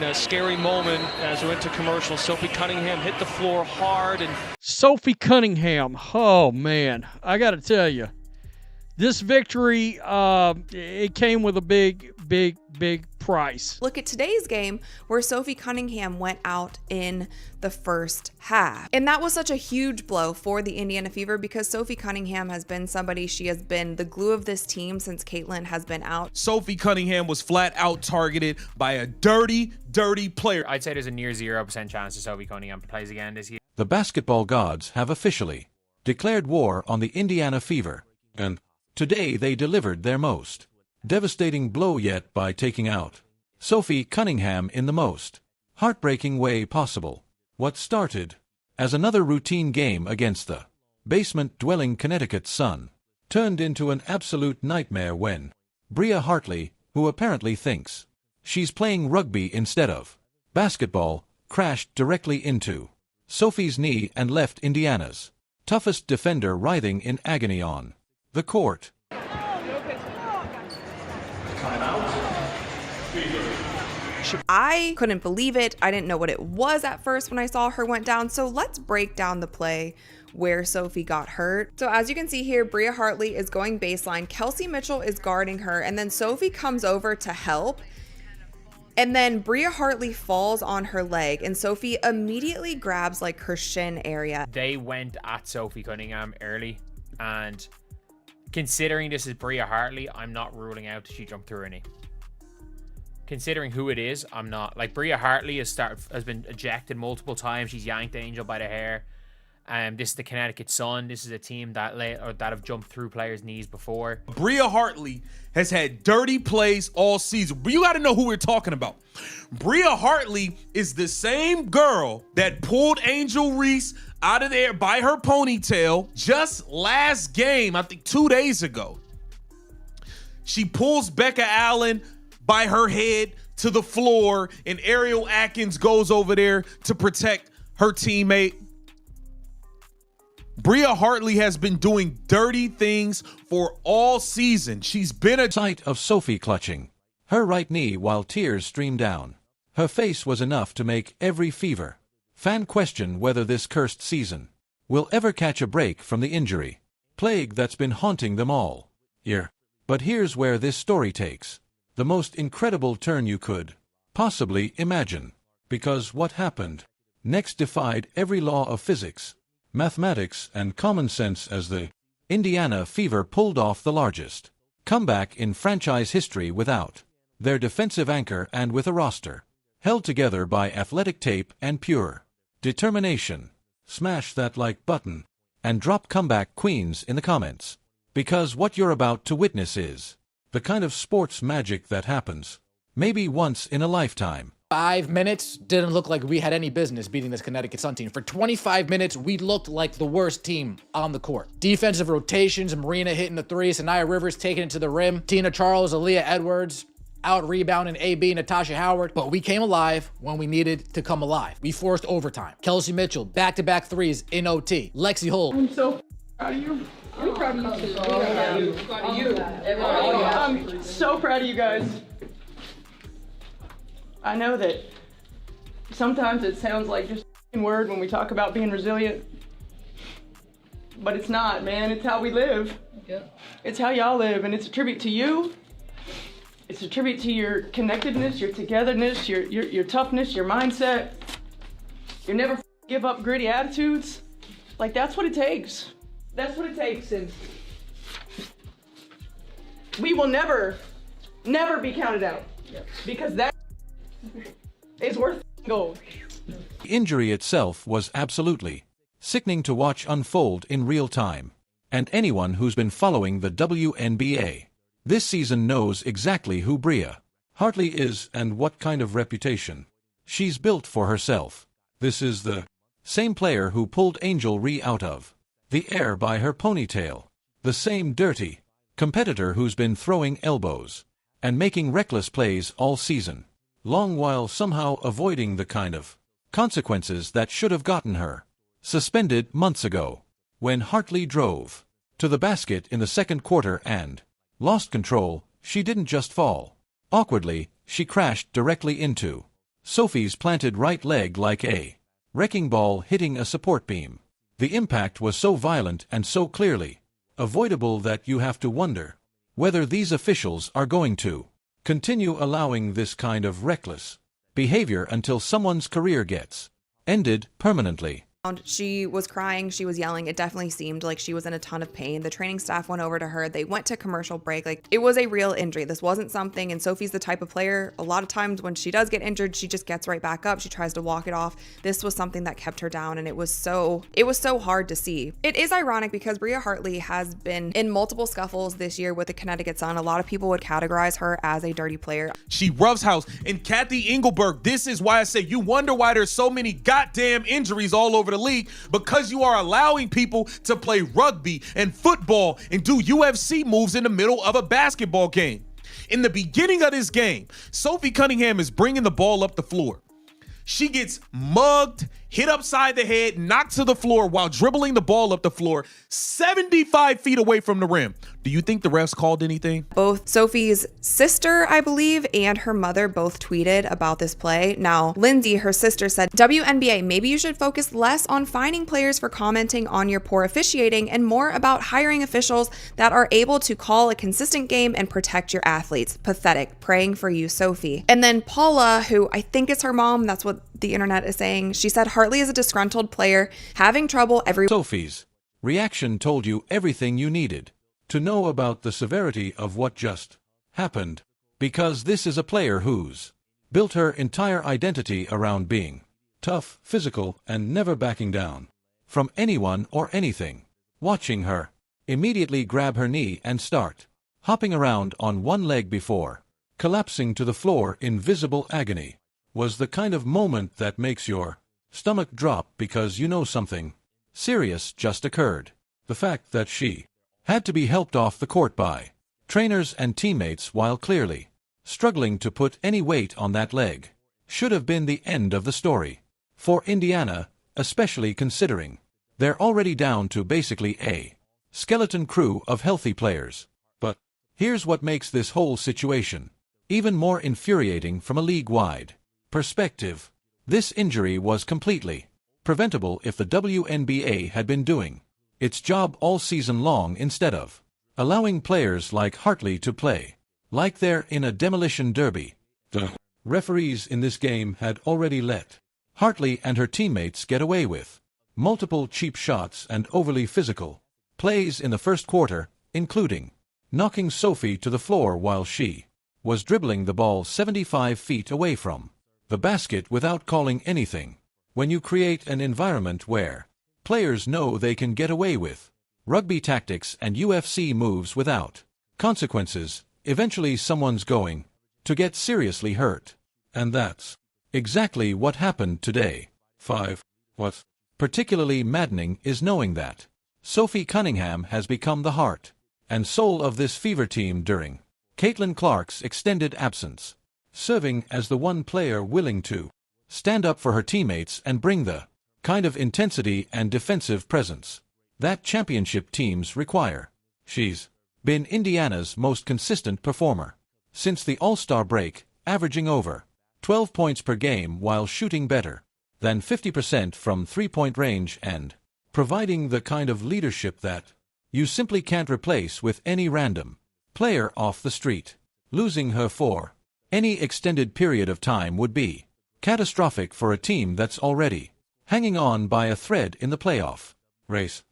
a scary moment as we went to commercial. Sophie Cunningham hit the floor hard. And Sophie Cunningham, oh man, I got to tell you, this victory, it came with a big price. Look at today's game where Sophie Cunningham went out in the first half. And that was such a huge blow for the Indiana Fever because Sophie Cunningham has been somebody, she has been the glue of this team since Caitlin has been out. Sophie Cunningham was flat out targeted by a dirty player. I'd say there's a near 0% chance that Sophie Cunningham plays again this year. The basketball gods have officially declared war on the Indiana Fever, and today they delivered their most devastating blow yet by taking out Sophie Cunningham in the most heartbreaking way possible. What started as another routine game against the basement-dwelling Connecticut Sun turned into an absolute nightmare when Bria Hartley, who apparently thinks she's playing rugby instead of basketball, crashed directly into Sophie's knee and left Indiana's toughest defender writhing in agony on the court. I couldn't believe it. I didn't know what it was at first when I saw her went down. So let's break down the play where Sophie got hurt. So as you can see here, Bria Hartley is going baseline. Kelsey Mitchell is guarding her. And then Sophie comes over to help. And then Bria Hartley falls on her leg. And Sophie immediately grabs like her shin area. They went at Sophie Cunningham early. And considering this is Bria Hartley, I'm not ruling out she jumped through her knee. Considering who it is, I'm not. Like, Bria Hartley has been ejected multiple times. She's yanked Angel by the hair. This is the Connecticut Sun. This is a team that have jumped through players' knees before. Bria Hartley has had dirty plays all season. You got to know who we're talking about. Bria Hartley is the same girl that pulled Angel Reese out of there by her ponytail just last game, I think 2 days ago. She pulls Becca Allen by her head to the floor, and Ariel Atkins goes over there to protect her teammate. Bria Hartley has been doing dirty things for all season. She's been a sight of Sophie clutching her right knee while tears streamed down her face was enough to make every Fever fan question whether this cursed season will ever catch a break from the injury plague that's been haunting them all year. But here's where this story takes the most incredible turn you could possibly imagine, because what happened next defied every law of physics, mathematics, and common sense as the Indiana Fever pulled off the largest comeback in franchise history without their defensive anchor and with a roster held together by athletic tape and pure determination. Smash that like button and drop comeback queens in the comments, because what you're about to witness is the kind of sports magic that happens maybe once in a lifetime. 5 minutes didn't look like we had any business beating this Connecticut Sun team. For 25 minutes, we looked like the worst team on the court. Defensive rotations, Marina hitting the three, Sanaya Rivers taking it to the rim, Tina Charles, Aaliyah Edwards, out rebounding AB, Natasha Howard. But we came alive when we needed to come alive. We forced overtime. Kelsey Mitchell, back-to-back threes in OT. Lexi Holt. I'm so proud of you. I'm proud of you too. Proud of you. I'm so proud of you guys. I know that sometimes it sounds like just a word when we talk about being resilient, but it's not, man. It's how we live. Yep. It's how y'all live, and it's a tribute to you. It's a tribute to your connectedness, your togetherness, your toughness, your mindset. You never give up gritty attitudes. Like, that's what it takes. That's what it takes, and we will never be counted out, because that is worth gold. The injury itself was absolutely sickening to watch unfold in real time, and anyone who's been following the WNBA this season knows exactly who Bria Hartley is and what kind of reputation she's built for herself. This is the same player who pulled Angel Ree out of the air by her ponytail, the same dirty competitor who's been throwing elbows and making reckless plays all season long while somehow avoiding the kind of consequences that should have gotten her suspended months ago. When Hartley drove to the basket in the second quarter and lost control, she didn't just fall awkwardly, she crashed directly into Sophie's planted right leg like a wrecking ball hitting a support beam. The impact was so violent and so clearly avoidable that you have to wonder whether these officials are going to continue allowing this kind of reckless behavior until someone's career gets ended permanently. She was crying, she was yelling. It definitely seemed like she was in a ton of pain. The training staff went over to her. They went to commercial break. Like, it was a real injury. This wasn't something, and Sophie's the type of player, a lot of times when she does get injured, she just gets right back up. She tries to walk it off. This was something that kept her down, and it was so hard to see. It is ironic because Bria Hartley has been in multiple scuffles this year with the Connecticut Sun. A lot of people would categorize her as a dirty player. She roughs house. And Kathy Engelberg, this is why I say you wonder why there's so many goddamn injuries all over the league, because you are allowing people to play rugby and football and do UFC moves in the middle of a basketball game. In the beginning of this game, Sophie Cunningham is bringing the ball up the floor. She gets mugged, hit upside the head, knocked to the floor while dribbling the ball up the floor 75 feet away from the rim. Do you think the refs called anything? Both Sophie's sister, I believe, and her mother both tweeted about this play. Now, Lindsay, her sister, said, WNBA, maybe you should focus less on fining players for commenting on your poor officiating and more about hiring officials that are able to call a consistent game and protect your athletes. Pathetic. Praying for you, Sophie. And then Paula, who I think is her mom, that's what the internet is saying, she said Hartley is a disgruntled player, having trouble every... Sophie's reaction told you everything you needed to know about the severity of what just happened, because this is a player who's built her entire identity around being tough, physical, and never backing down from anyone or anything. Watching her immediately grab her knee and start hopping around on one leg before collapsing to the floor in visible agony was the kind of moment that makes your stomach drop because you know something serious just occurred. The fact that she had to be helped off the court by trainers and teammates while clearly struggling to put any weight on that leg should have been the end of the story. For Indiana, especially considering they're already down to basically a skeleton crew of healthy players. But here's what makes this whole situation even more infuriating from a league-wide perspective. This injury was completely preventable if the WNBA had been doing its job all season long instead of allowing players like Hartley to play like they're in a demolition derby. The referees in this game had already let Hartley and her teammates get away with multiple cheap shots and overly physical plays in the first quarter, including knocking Sophie to the floor while she was dribbling the ball 75 feet away from the basket without calling anything. When you create an environment where players know they can get away with rugby tactics and UFC moves without consequences, eventually someone's going to get seriously hurt. And that's exactly what happened today. 5. What's particularly maddening is knowing that Sophie Cunningham has become the heart and soul of this Fever team during Caitlin Clark's extended absence, serving as the one player willing to stand up for her teammates and bring the kind of intensity and defensive presence that championship teams require. She's been Indiana's most consistent performer since the All-Star break, averaging over 12 points per game while shooting better than 50% from three-point range and providing the kind of leadership that you simply can't replace with any random player off the street. Losing her for any extended period of time would be catastrophic for a team that's already hanging on by a thread in the playoff race.